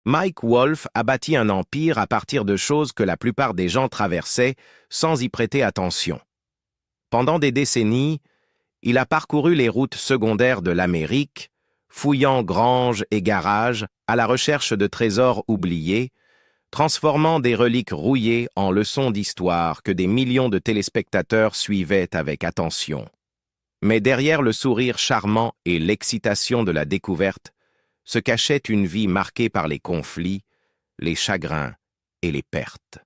Mike Wolfe a bâti un empire à partir de choses que la plupart des gens traversaient sans y prêter attention. Pendant des décennies, il a parcouru les routes secondaires de l'Amérique, fouillant granges et garages à la recherche de trésors oubliés, transformant des reliques rouillées en leçons d'histoire que des millions de téléspectateurs suivaient avec attention. Mais derrière le sourire charmant et l'excitation de la découverte, se cachait une vie marquée par les conflits, les chagrins et les pertes.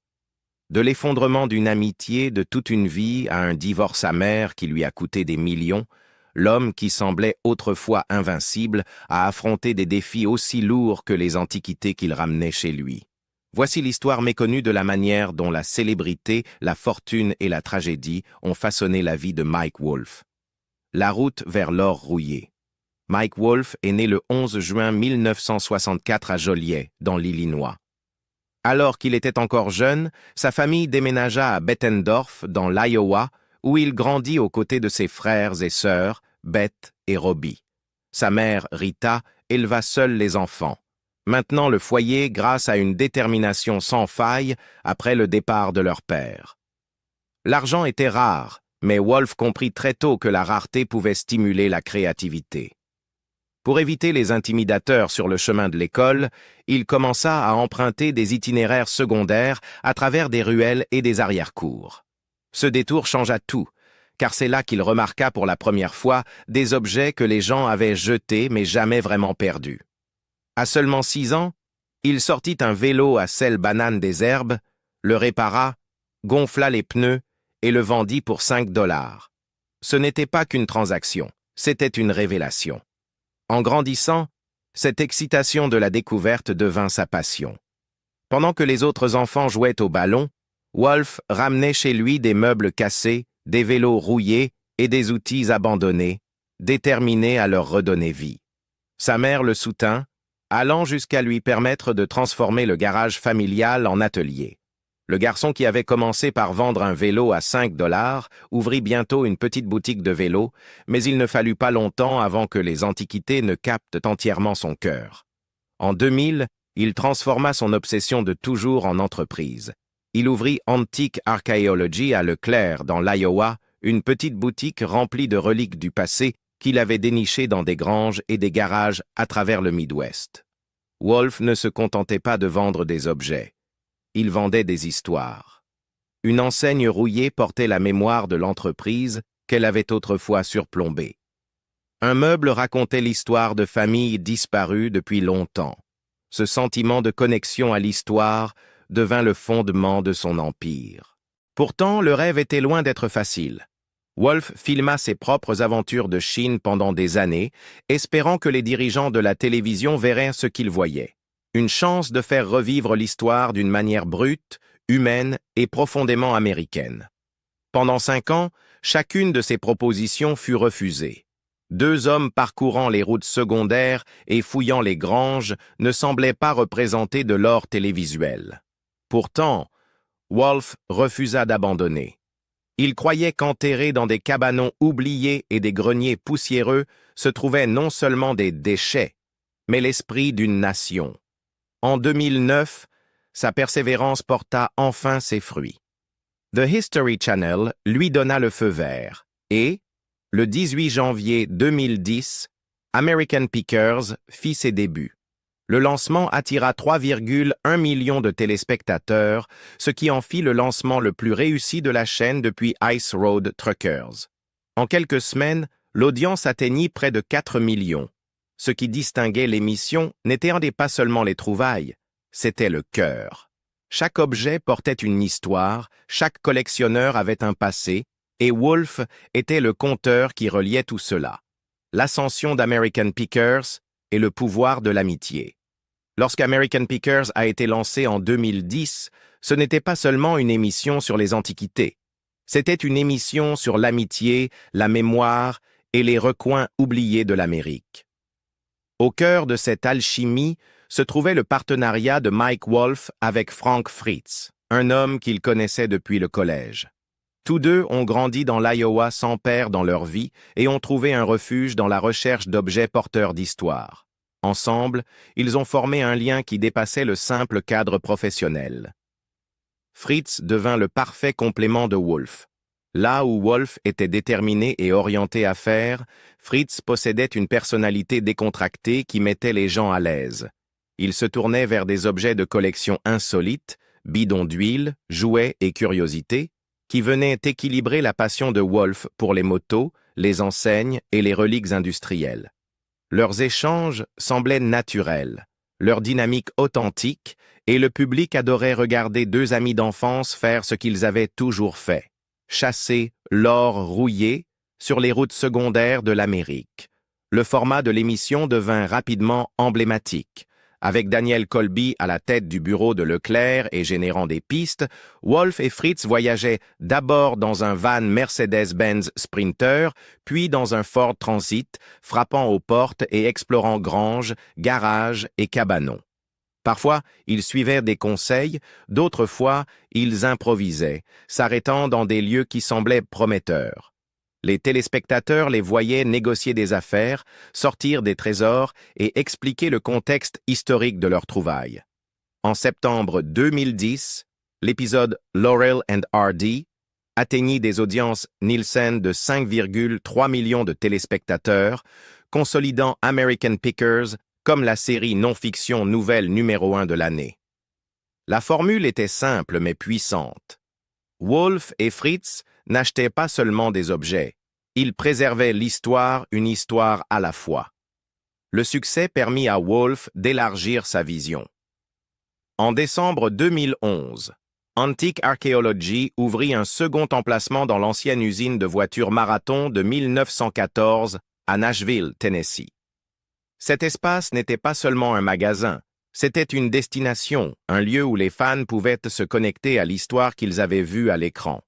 De l'effondrement d'une amitié de toute une vie à un divorce amer qui lui a coûté des millions, l'homme qui semblait autrefois invincible a affronté des défis aussi lourds que les antiquités qu'il ramenait chez lui. Voici l'histoire méconnue de la manière dont la célébrité, la fortune et la tragédie ont façonné la vie de Mike Wolfe. La route vers l'or rouillé. Mike Wolfe est né le 11 juin 1964 à Joliet, dans l'Illinois. Alors qu'il était encore jeune, sa famille déménagea à Bettendorf, dans l'Iowa, où il grandit aux côtés de ses frères et sœurs, Beth et Robbie. Sa mère, Rita, éleva seule les enfants, maintenant le foyer grâce à une détermination sans faille après le départ de leur père. L'argent était rare, mais Wolfe comprit très tôt que la rareté pouvait stimuler la créativité. Pour éviter les intimidateurs sur le chemin de l'école, il commença à emprunter des itinéraires secondaires à travers des ruelles et des arrière-cours. Ce détour changea tout, car c'est là qu'il remarqua pour la première fois des objets que les gens avaient jetés mais jamais vraiment perdus. À seulement 6 ans, il sortit un vélo à selle banane des herbes, le répara, gonfla les pneus et le vendit pour $5. Ce n'était pas qu'une transaction, c'était une révélation. En grandissant, cette excitation de la découverte devint sa passion. Pendant que les autres enfants jouaient au ballon, Wolfe ramenait chez lui des meubles cassés, des vélos rouillés et des outils abandonnés, déterminé à leur redonner vie. Sa mère le soutint, allant jusqu'à lui permettre de transformer le garage familial en atelier. Le garçon qui avait commencé par vendre un vélo à $5 ouvrit bientôt une petite boutique de vélos, mais il ne fallut pas longtemps avant que les antiquités ne captent entièrement son cœur. En 2000, il transforma son obsession de toujours en entreprise. Il ouvrit Antique Archaeology à Leclerc, dans l'Iowa, une petite boutique remplie de reliques du passé qu'il avait dénichées dans des granges et des garages à travers le Midwest. Wolfe ne se contentait pas de vendre des objets. Il vendait des histoires. Une enseigne rouillée portait la mémoire de l'entreprise qu'elle avait autrefois surplombée. Un meuble racontait l'histoire de familles disparues depuis longtemps. Ce sentiment de connexion à l'histoire devint le fondement de son empire. Pourtant, le rêve était loin d'être facile. Wolfe filma ses propres aventures de Chine pendant des années, espérant que les dirigeants de la télévision verraient ce qu'ils voyaient. Une chance de faire revivre l'histoire d'une manière brute, humaine et profondément américaine. Pendant 5 ans, chacune de ces propositions fut refusée. 2 hommes parcourant les routes secondaires et fouillant les granges ne semblaient pas représenter de l'or télévisuel. Pourtant, Wolfe refusa d'abandonner. Il croyait qu'enterrés dans des cabanons oubliés et des greniers poussiéreux se trouvaient non seulement des déchets, mais l'esprit d'une nation. En 2009, sa persévérance porta enfin ses fruits. The History Channel lui donna le feu vert et, le 18 janvier 2010, American Pickers fit ses débuts. Le lancement attira 3,1 millions de téléspectateurs, ce qui en fit le lancement le plus réussi de la chaîne depuis Ice Road Truckers. En quelques semaines, l'audience atteignit près de 4 millions. Ce qui distinguait l'émission n'était pas seulement les trouvailles, c'était le cœur. Chaque objet portait une histoire, chaque collectionneur avait un passé, et Wolfe était le conteur qui reliait tout cela. L'ascension d'American Pickers et le pouvoir de l'amitié. Lorsqu'American Pickers a été lancé en 2010, ce n'était pas seulement une émission sur les antiquités. C'était une émission sur l'amitié, la mémoire et les recoins oubliés de l'Amérique. Au cœur de cette alchimie se trouvait le partenariat de Mike Wolfe avec Frank Fritz, un homme qu'il connaissait depuis le collège. Tous deux ont grandi dans l'Iowa sans père dans leur vie et ont trouvé un refuge dans la recherche d'objets porteurs d'histoire. Ensemble, ils ont formé un lien qui dépassait le simple cadre professionnel. Fritz devint le parfait complément de Wolf. Là où Wolf était déterminé et orienté à faire, Fritz possédait une personnalité décontractée qui mettait les gens à l'aise. Il se tournait vers des objets de collection insolites, bidons d'huile, jouets et curiosités, qui venaient équilibrer la passion de Wolf pour les motos, les enseignes et les reliques industrielles. Leurs échanges semblaient naturels, leur dynamique authentique, et le public adorait regarder deux amis d'enfance faire ce qu'ils avaient toujours fait: chasser l'or rouillé sur les routes secondaires de l'Amérique. Le format de l'émission devint rapidement emblématique. Avec Daniel Colby à la tête du bureau de Leclerc et générant des pistes, Wolf et Fritz voyageaient d'abord dans un van Mercedes-Benz Sprinter, puis dans un Ford Transit, frappant aux portes et explorant granges, garages et cabanons. Parfois, ils suivaient des conseils, d'autres fois, ils improvisaient, s'arrêtant dans des lieux qui semblaient prometteurs. Les téléspectateurs les voyaient négocier des affaires, sortir des trésors et expliquer le contexte historique de leurs trouvailles. En septembre 2010, l'épisode Laurel and Hardy atteignit des audiences Nielsen de 5,3 millions de téléspectateurs, consolidant American Pickers comme la série non-fiction nouvelle numéro 1 de l'année. La formule était simple mais puissante. Wolf et Fritz n'achetaient pas seulement des objets, ils préservaient l'histoire, une histoire à la fois. Le succès permit à Wolf d'élargir sa vision. En décembre 2011, Antique Archaeology ouvrit un second emplacement dans l'ancienne usine de voitures Marathon de 1914 à Nashville, Tennessee. Cet espace n'était pas seulement un magasin, c'était une destination, un lieu où les fans pouvaient se connecter à l'histoire qu'ils avaient vue à l'écran.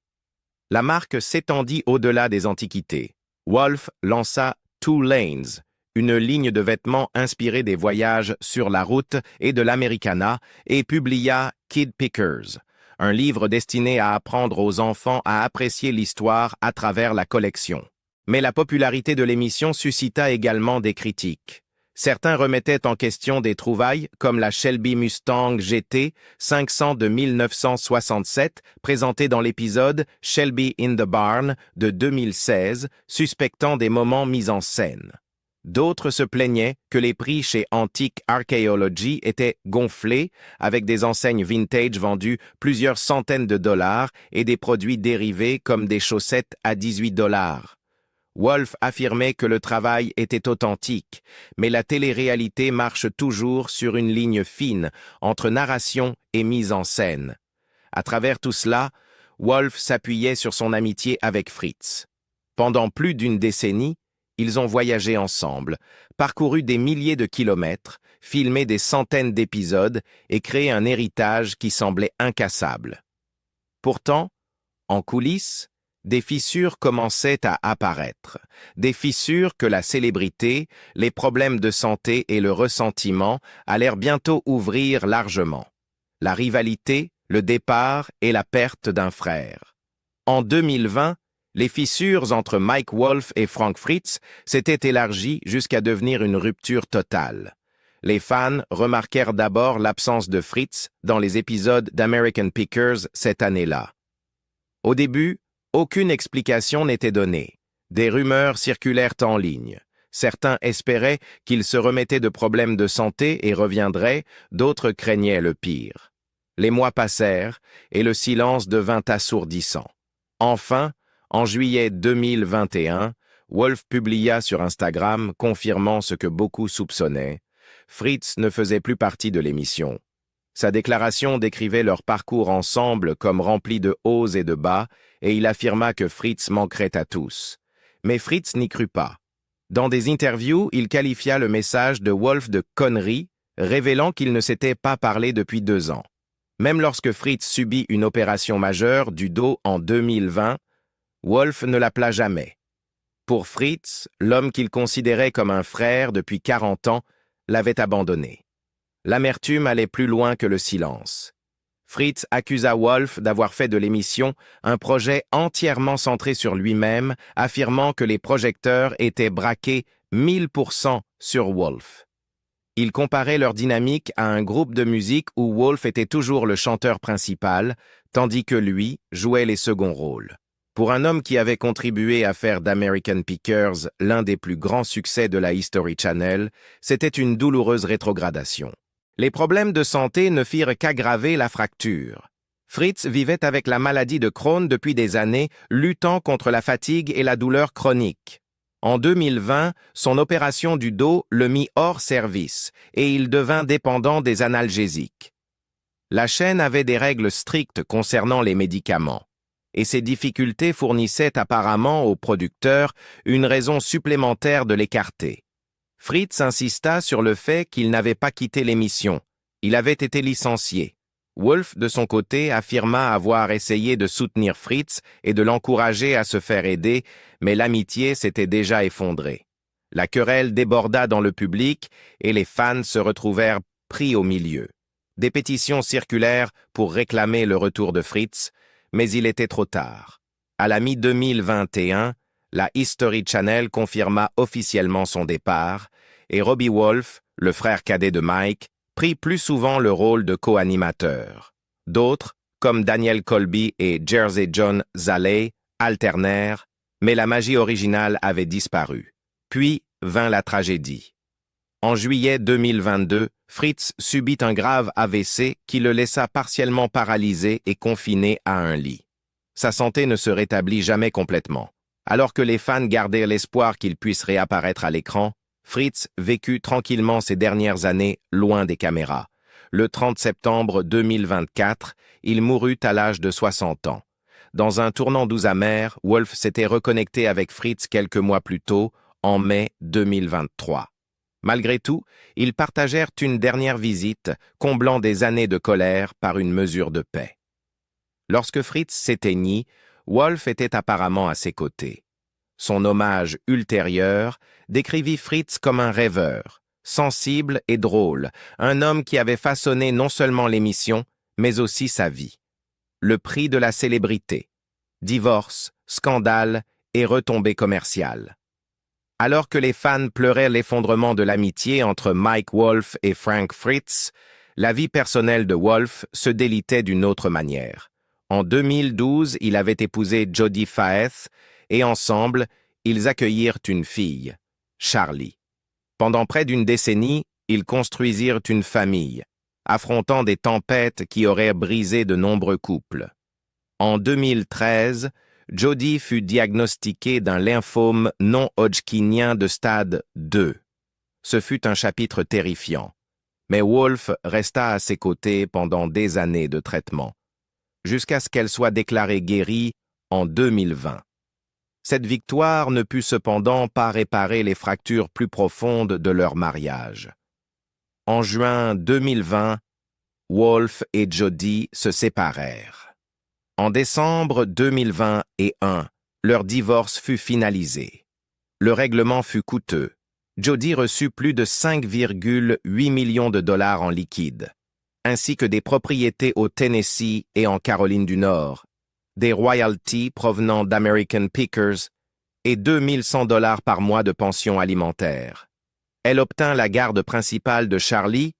La marque s'étendit au-delà des antiquités. Wolf lança Two Lanes, une ligne de vêtements inspirée des voyages sur la route et de l'Americana, et publia Kid Pickers, un livre destiné à apprendre aux enfants à apprécier l'histoire à travers la collection. Mais la popularité de l'émission suscita également des critiques. Certains remettaient en question des trouvailles comme la Shelby Mustang GT 500 de 1967 présentée dans l'épisode Shelby in the Barn de 2016, suspectant des moments mis en scène. D'autres se plaignaient que les prix chez Antique Archaeology étaient gonflés, avec des enseignes vintage vendues plusieurs centaines de dollars et des produits dérivés comme des chaussettes à 18 dollars. Wolf affirmait que le travail était authentique, mais la télé-réalité marche toujours sur une ligne fine entre narration et mise en scène. À travers tout cela, Wolf s'appuyait sur son amitié avec Fritz. Pendant plus d'une décennie, ils ont voyagé ensemble, parcouru des milliers de kilomètres, filmé des centaines d'épisodes et créé un héritage qui semblait incassable. Pourtant, en coulisses, des fissures commençaient à apparaître, des fissures que la célébrité, les problèmes de santé et le ressentiment allèrent bientôt ouvrir largement. La rivalité, le départ et la perte d'un frère. En 2020, les fissures entre Mike Wolf et Frank Fritz s'étaient élargies jusqu'à devenir une rupture totale. Les fans remarquèrent d'abord l'absence de Fritz dans les épisodes d'American Pickers cette année-là. Au début, aucune explication n'était donnée. Des rumeurs circulèrent en ligne. Certains espéraient qu'il se remettait de problèmes de santé et reviendrait, d'autres craignaient le pire. Les mois passèrent et le silence devint assourdissant. Enfin, en juillet 2021, Wolf publia sur Instagram confirmant ce que beaucoup soupçonnaient. Fritz ne faisait plus partie de l'émission. Sa déclaration décrivait leur parcours ensemble comme rempli de hauts et de bas, et il affirma que Fritz manquerait à tous. Mais Fritz n'y crut pas. Dans des interviews, il qualifia le message de Wolf de connerie, révélant qu'il ne s'était pas parlé depuis 2 ans. Même lorsque Fritz subit une opération majeure du dos en 2020, Wolf ne l'appela jamais. Pour Fritz, l'homme qu'il considérait comme un frère depuis 40 ans l'avait abandonné. L'amertume allait plus loin que le silence. Fritz accusa Wolf d'avoir fait de l'émission un projet entièrement centré sur lui-même, affirmant que les projecteurs étaient braqués 1000% sur Wolf. Il comparait leur dynamique à un groupe de musique où Wolf était toujours le chanteur principal, tandis que lui jouait les seconds rôles. Pour un homme qui avait contribué à faire d'American Pickers l'un des plus grands succès de la History Channel, c'était une douloureuse rétrogradation. Les problèmes de santé ne firent qu'aggraver la fracture. Fritz vivait avec la maladie de Crohn depuis des années, luttant contre la fatigue et la douleur chronique. En 2020, son opération du dos le mit hors service et il devint dépendant des analgésiques. La chaîne avait des règles strictes concernant les médicaments, et ces difficultés fournissaient apparemment aux producteurs une raison supplémentaire de l'écarter. Fritz insista sur le fait qu'il n'avait pas quitté l'émission, il avait été licencié. Wolf, de son côté, affirma avoir essayé de soutenir Fritz et de l'encourager à se faire aider, mais l'amitié s'était déjà effondrée. La querelle déborda dans le public et les fans se retrouvèrent pris au milieu. Des pétitions circulèrent pour réclamer le retour de Fritz, mais il était trop tard. À la mi-2021, la History Channel confirma officiellement son départ et Robbie Wolf, le frère cadet de Mike, prit plus souvent le rôle de co-animateur. D'autres, comme Daniel Colby et Jersey John Zaley, alternèrent, mais la magie originale avait disparu. Puis vint la tragédie. En juillet 2022, Fritz subit un grave AVC qui le laissa partiellement paralysé et confiné à un lit. Sa santé ne se rétablit jamais complètement. Alors que les fans gardaient l'espoir qu'il puisse réapparaître à l'écran, Fritz vécut tranquillement ses dernières années loin des caméras. Le 30 septembre 2024, il mourut à l'âge de 60 ans. Dans un tournant doux amer, Wolf s'était reconnecté avec Fritz quelques mois plus tôt, en mai 2023. Malgré tout, ils partagèrent une dernière visite, comblant des années de colère par une mesure de paix. Lorsque Fritz s'éteignit, Wolf était apparemment à ses côtés. Son hommage ultérieur décrivit Fritz comme un rêveur, sensible et drôle, un homme qui avait façonné non seulement l'émission, mais aussi sa vie. Le prix de la célébrité, divorce, scandale et retombées commerciales. Alors que les fans pleuraient l'effondrement de l'amitié entre Mike Wolf et Frank Fritz, la vie personnelle de Wolf se délitait d'une autre manière. En 2012, il avait épousé Jodie Faeth, et ensemble, ils accueillirent une fille, Charlie. Pendant près d'une décennie, ils construisirent une famille, affrontant des tempêtes qui auraient brisé de nombreux couples. En 2013, Jodie fut diagnostiquée d'un lymphome non-hodgkinien de stade 2. Ce fut un chapitre terrifiant, mais Wolf resta à ses côtés pendant des années de traitement, jusqu'à ce qu'elle soit déclarée guérie en 2020. Cette victoire ne put cependant pas réparer les fractures plus profondes de leur mariage. En juin 2020, Wolf et Jodie se séparèrent. En décembre 2021, leur divorce fut finalisé. Le règlement fut coûteux. Jodie reçut plus de 5,8 millions de dollars en liquide, ainsi que des propriétés au Tennessee et en Caroline du Nord, des royalties provenant d'American Pickers et 2100 dollars par mois de pension alimentaire. Elle obtint la garde principale de Charlie,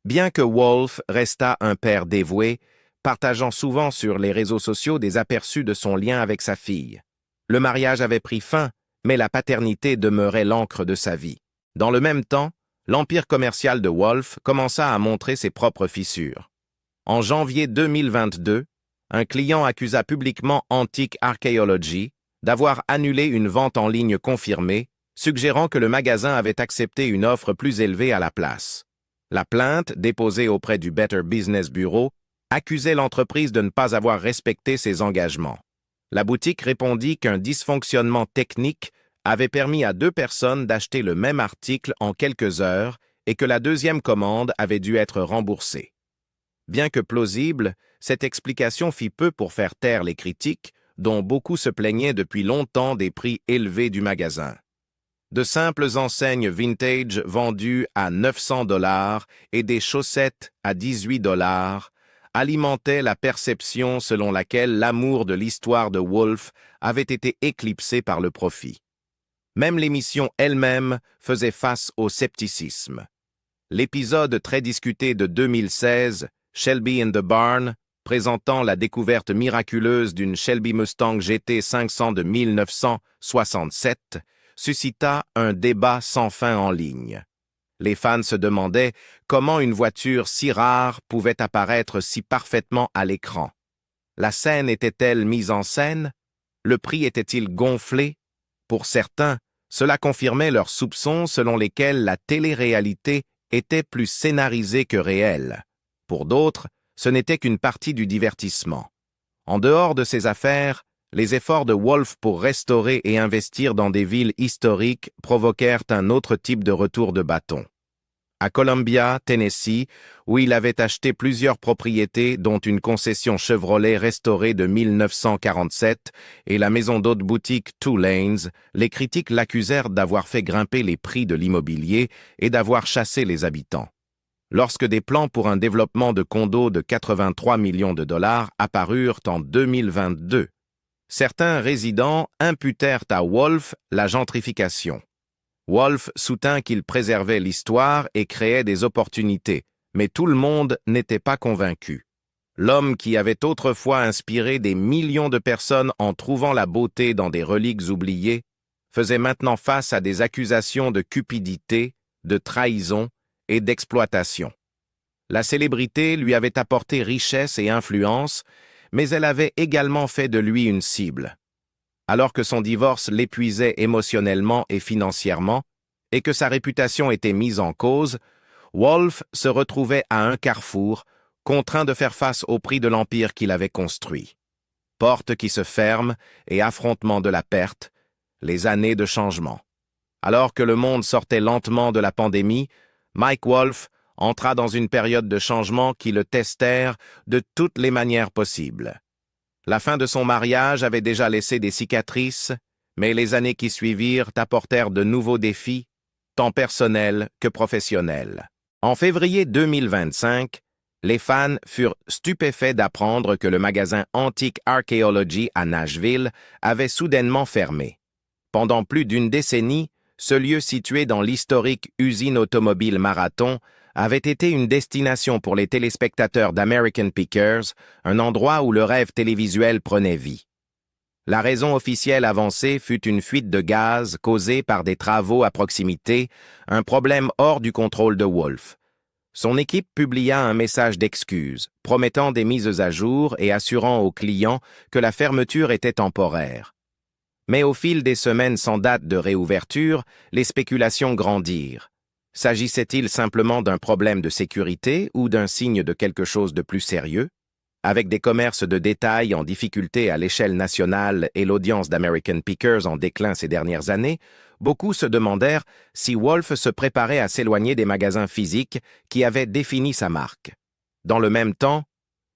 bien que Wolf restât un père dévoué, partageant souvent sur les réseaux sociaux des aperçus de son lien avec sa fille. Le mariage avait pris fin, mais la paternité demeurait l'encre de sa vie. Dans le même temps, l'empire commercial de Wolf commença à montrer ses propres fissures. En janvier 2022, un client accusa publiquement Antique Archaeology d'avoir annulé une vente en ligne confirmée, suggérant que le magasin avait accepté une offre plus élevée à la place. La plainte, déposée auprès du Better Business Bureau, accusait l'entreprise de ne pas avoir respecté ses engagements. La boutique répondit qu'un dysfonctionnement technique avait permis à 2 personnes d'acheter le même article en quelques heures et que la deuxième commande avait dû être remboursée. Bien que plausible, cette explication fit peu pour faire taire les critiques, dont beaucoup se plaignaient depuis longtemps des prix élevés du magasin. De simples enseignes vintage vendues à 900 dollars et des chaussettes à 18 dollars alimentaient la perception selon laquelle l'amour de l'histoire de Wolf avait été éclipsé par le profit. Même l'émission elle-même faisait face au scepticisme. L'épisode très discuté de 2016, Shelby in the Barn, présentant la découverte miraculeuse d'une Shelby Mustang GT 500 de 1967, suscita un débat sans fin en ligne. Les fans se demandaient comment une voiture si rare pouvait apparaître si parfaitement à l'écran. La scène était-elle mise en scène? Le prix était-il gonflé? Pour certains, cela confirmait leurs soupçons selon lesquels la télé-réalité était plus scénarisée que réelle. Pour d'autres, ce n'était qu'une partie du divertissement. En dehors de ces affaires, les efforts de Wolf pour restaurer et investir dans des villes historiques provoquèrent un autre type de retour de bâton. À Columbia, Tennessee, où il avait acheté plusieurs propriétés, dont une concession Chevrolet restaurée de 1947 et la maison d'hôte boutique Two Lanes, les critiques l'accusèrent d'avoir fait grimper les prix de l'immobilier et d'avoir chassé les habitants. Lorsque des plans pour un développement de condos de 83 millions de dollars apparurent en 2022, certains résidents imputèrent à Wolf la gentrification. Wolf soutint qu'il préservait l'histoire et créait des opportunités, mais tout le monde n'était pas convaincu. L'homme qui avait autrefois inspiré des millions de personnes en trouvant la beauté dans des reliques oubliées, faisait maintenant face à des accusations de cupidité, de trahison et d'exploitation. La célébrité lui avait apporté richesse et influence, mais elle avait également fait de lui une cible. Alors que son divorce l'épuisait émotionnellement et financièrement, et que sa réputation était mise en cause, Wolf se retrouvait à un carrefour, contraint de faire face au prix de l'empire qu'il avait construit. Porte qui se ferme et affrontement de la perte, les années de changement. Alors que le monde sortait lentement de la pandémie, Mike Wolf entra dans une période de changement qui le testèrent de toutes les manières possibles. La fin de son mariage avait déjà laissé des cicatrices, mais les années qui suivirent apportèrent de nouveaux défis, tant personnels que professionnels. En février 2025, les fans furent stupéfaits d'apprendre que le magasin Antique Archaeology à Nashville avait soudainement fermé. Pendant plus d'une décennie, ce lieu situé dans l'historique usine automobile Marathon avait été une destination pour les téléspectateurs d'American Pickers, un endroit où le rêve télévisuel prenait vie. La raison officielle avancée fut une fuite de gaz causée par des travaux à proximité, un problème hors du contrôle de Wolf. Son équipe publia un message d'excuse, promettant des mises à jour et assurant aux clients que la fermeture était temporaire. Mais au fil des semaines sans date de réouverture, les spéculations grandirent. S'agissait-il simplement d'un problème de sécurité ou d'un signe de quelque chose de plus sérieux? Avec des commerces de détail en difficulté à l'échelle nationale et l'audience d'American Pickers en déclin ces dernières années, beaucoup se demandèrent si Wolf se préparait à s'éloigner des magasins physiques qui avaient défini sa marque. Dans le même temps,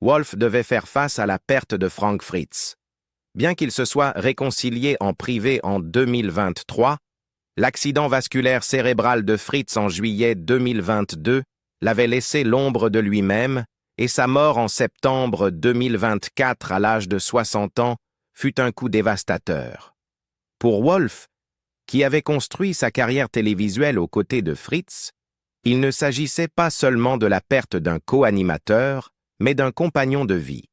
Wolf devait faire face à la perte de Frank Fritz. Bien qu'il se soit réconcilié en privé en 2023, l'accident vasculaire cérébral de Fritz en juillet 2022 l'avait laissé l'ombre de lui-même et sa mort en septembre 2024 à l'âge de 60 ans fut un coup dévastateur. Pour Wolf, qui avait construit sa carrière télévisuelle aux côtés de Fritz, il ne s'agissait pas seulement de la perte d'un co-animateur, mais d'un compagnon de vie.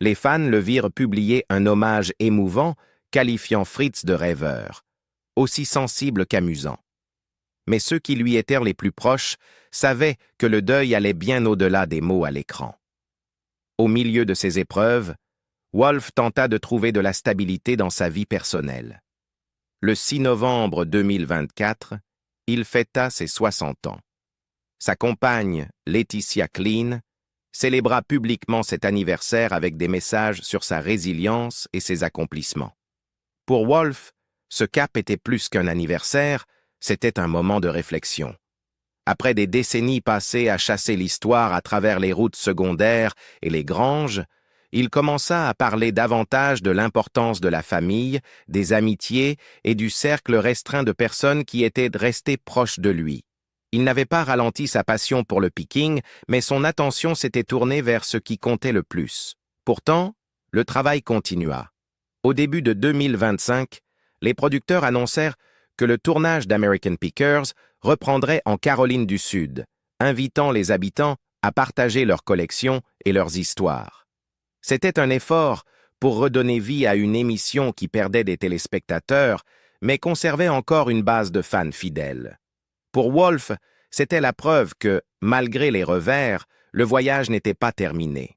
Les fans le virent publier un hommage émouvant, qualifiant Fritz de rêveur, aussi sensible qu'amusant. Mais ceux qui lui étaient les plus proches savaient que le deuil allait bien au-delà des mots à l'écran. Au milieu de ces épreuves, Wolf tenta de trouver de la stabilité dans sa vie personnelle. Le 6 novembre 2024, il fêta ses 60 ans. Sa compagne, Laetitia Clean, célébra publiquement cet anniversaire avec des messages sur sa résilience et ses accomplissements. Pour Wolf, ce cap était plus qu'un anniversaire, c'était un moment de réflexion. Après des décennies passées à chasser l'histoire à travers les routes secondaires et les granges, il commença à parler davantage de l'importance de la famille, des amitiés et du cercle restreint de personnes qui étaient restées proches de lui. Il n'avait pas ralenti sa passion pour le picking, mais son attention s'était tournée vers ce qui comptait le plus. Pourtant, le travail continua. Au début de 2025, les producteurs annoncèrent que le tournage d'American Pickers reprendrait en Caroline du Sud, invitant les habitants à partager leurs collections et leurs histoires. C'était un effort pour redonner vie à une émission qui perdait des téléspectateurs, mais conservait encore une base de fans fidèles. Pour Wolf, c'était la preuve que, malgré les revers, le voyage n'était pas terminé.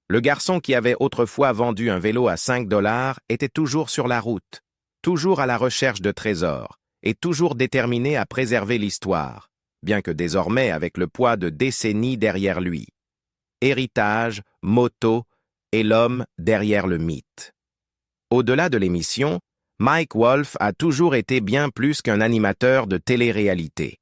Le garçon qui avait autrefois vendu un vélo à 5 $ était toujours sur la route, toujours à la recherche de trésors, et toujours déterminé à préserver l'histoire, bien que désormais avec le poids de décennies derrière lui. Héritage, moto et l'homme derrière le mythe. Au-delà de l'émission, Mike Wolf a toujours été bien plus qu'un animateur de télé-réalité.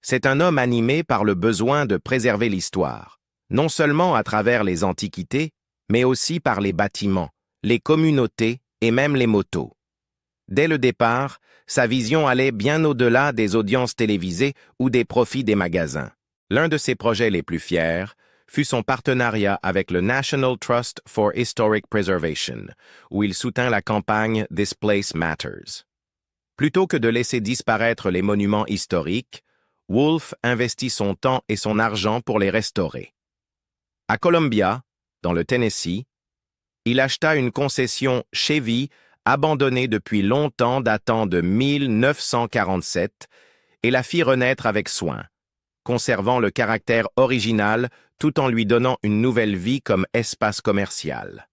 C'est un homme animé par le besoin de préserver l'histoire, non seulement à travers les antiquités, mais aussi par les bâtiments, les communautés et même les motos. Dès le départ, sa vision allait bien au-delà des audiences télévisées ou des profits des magasins. L'un de ses projets les plus fiers fut son partenariat avec le National Trust for Historic Preservation, où il soutint la campagne This Place Matters. Plutôt que de laisser disparaître les monuments historiques, Wolf investit son temps et son argent pour les restaurer. À Columbia, dans le Tennessee, il acheta une concession Chevy abandonnée depuis longtemps datant de 1947 et la fit renaître avec soin, conservant le caractère original tout en lui donnant une nouvelle vie comme espace commercial.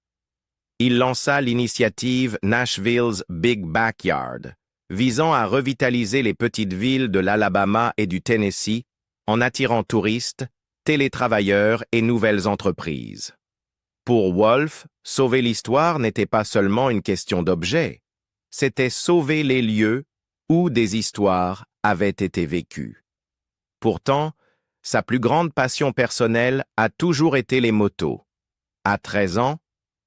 Il lança l'initiative Nashville's Big Backyard, visant à revitaliser les petites villes de l'Alabama et du Tennessee en attirant touristes, télétravailleurs et nouvelles entreprises. Pour Wolf, sauver l'histoire n'était pas seulement une question d'objet, c'était sauver les lieux où des histoires avaient été vécues. Pourtant, sa plus grande passion personnelle a toujours été les motos. À 13 ans,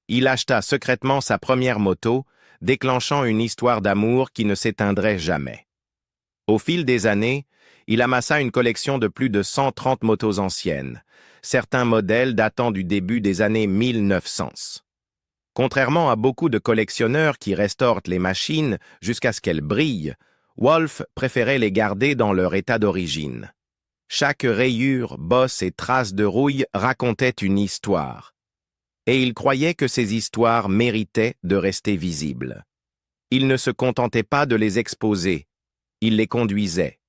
il acheta secrètement sa première moto, déclenchant une histoire d'amour qui ne s'éteindrait jamais. Au fil des années, il amassa une collection de plus de 130 motos anciennes, certains modèles datant du début des années 1900. Contrairement à beaucoup de collectionneurs qui restaurent les machines jusqu'à ce qu'elles brillent, Wolf préférait les garder dans leur état d'origine. Chaque rayure, bosse et trace de rouille racontait une histoire. Et il croyait que ces histoires méritaient de rester visibles. Il ne se contentait pas de les exposer, il les conduisait,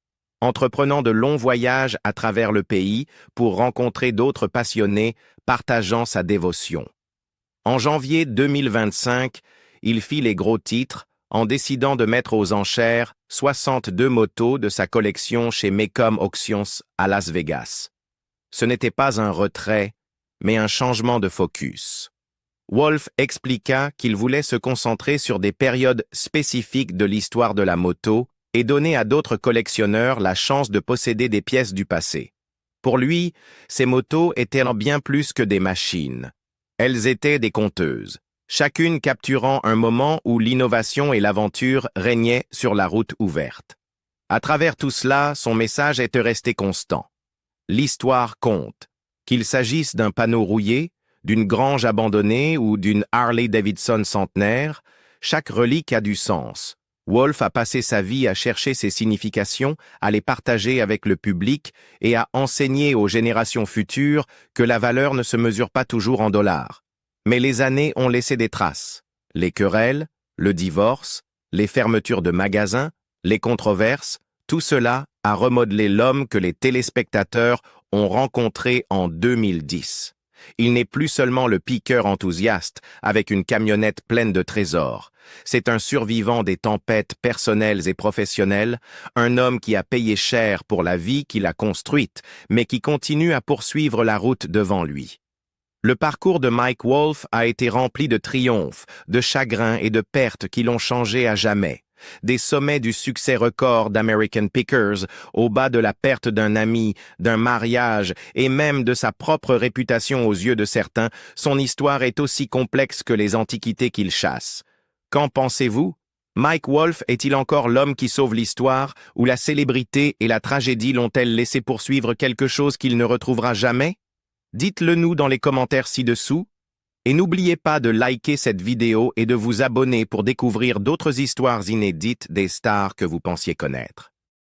entreprenant de longs voyages à travers le pays pour rencontrer d'autres passionnés partageant sa dévotion. En janvier 2025, il fit les gros titres en décidant de mettre aux enchères 62 motos de sa collection chez Mecum Auctions à Las Vegas. Ce n'était pas un retrait, mais un changement de focus. Wolf expliqua qu'il voulait se concentrer sur des périodes spécifiques de l'histoire de la moto et donner à d'autres collectionneurs la chance de posséder des pièces du passé. Pour lui, ces motos étaient bien plus que des machines. Elles étaient des conteuses, chacune capturant un moment où l'innovation et l'aventure régnaient sur la route ouverte. À travers tout cela, son message était resté constant. L'histoire compte. Qu'il s'agisse d'un panneau rouillé, d'une grange abandonnée ou d'une Harley-Davidson centenaire, chaque relique a du sens. Wolf a passé sa vie à chercher ses significations, à les partager avec le public et à enseigner aux générations futures que la valeur ne se mesure pas toujours en dollars. Mais les années ont laissé des traces. Les querelles, le divorce, les fermetures de magasins, les controverses, tout cela a remodelé l'homme que les téléspectateurs ont rencontré en 2010. Il n'est plus seulement le piqueur enthousiaste avec une camionnette pleine de trésors. C'est un survivant des tempêtes personnelles et professionnelles, un homme qui a payé cher pour la vie qu'il a construite, mais qui continue à poursuivre la route devant lui. Le parcours de Mike Wolf a été rempli de triomphes, de chagrins et de pertes qui l'ont changé à jamais. Des sommets du succès record d'American Pickers, au bas de la perte d'un ami, d'un mariage et même de sa propre réputation aux yeux de certains, son histoire est aussi complexe que les antiquités qu'il chasse. Qu'en pensez-vous? Mike Wolf est-il encore l'homme qui sauve l'histoire, ou la célébrité et la tragédie l'ont-elles laissé poursuivre quelque chose qu'il ne retrouvera jamais? Dites-le nous dans les commentaires ci-dessous. Et n'oubliez pas de liker cette vidéo et de vous abonner pour découvrir d'autres histoires inédites des stars que vous pensiez connaître.